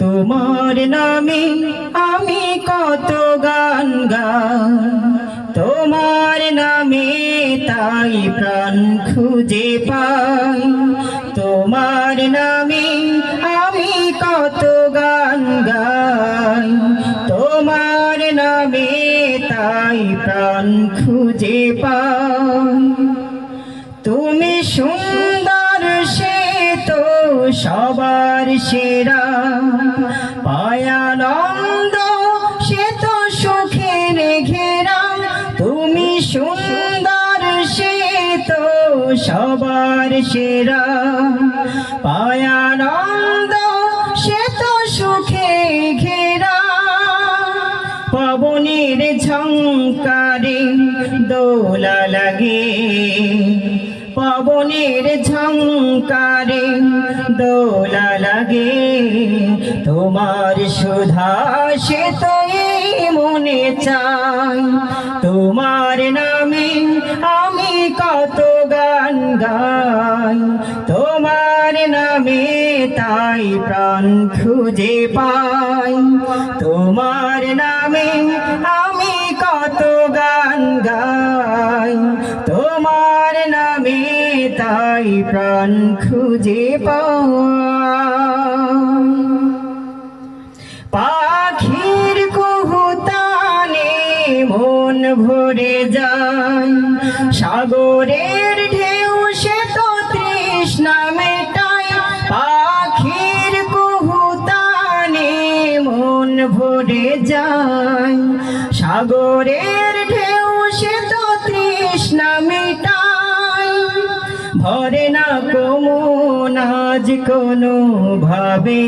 তোমার নামে আমি কত গান গাই, তোমার নামে তাই প্রাণ খুঁজে পাই। তোমার নামে আমি কত গান গাই, তোমার নামে তাই প্রাণ খুঁজে পাই। তুমি সুন্দর সে তো সবার সেরা, পায়ানন্দ সে তো সুখের ঘেরা। তুমি সুন্দর সে তো সবার সেরা, পায়ানন্দ সে তো সুখে ঘেরা। পবনের ঝংকারে দোলা লাগে, পবনের ঝংকারে দোলা লাগে। তোমার সুধা সে তো মনে চাই, তোমার নামে আমি কত গান গাই। তোমার নামে তাই প্রাণ খুঁজে পাই, তোমার নামে আমি কত গান গাই। তোমার নামে তাই প্রাণ খুঁজে পাই। পাখির কুহুতানে মন ভরে যায়, সাগরের ঢেউ সে তো তৃষ্ণা মেটায়। পাখির কুহুতানে মন ভরে যায়, সাগরের ঢেউ সে তো তৃষ্ণা মেটায়। ভরে না কো মন আজ কোনো ভাবে।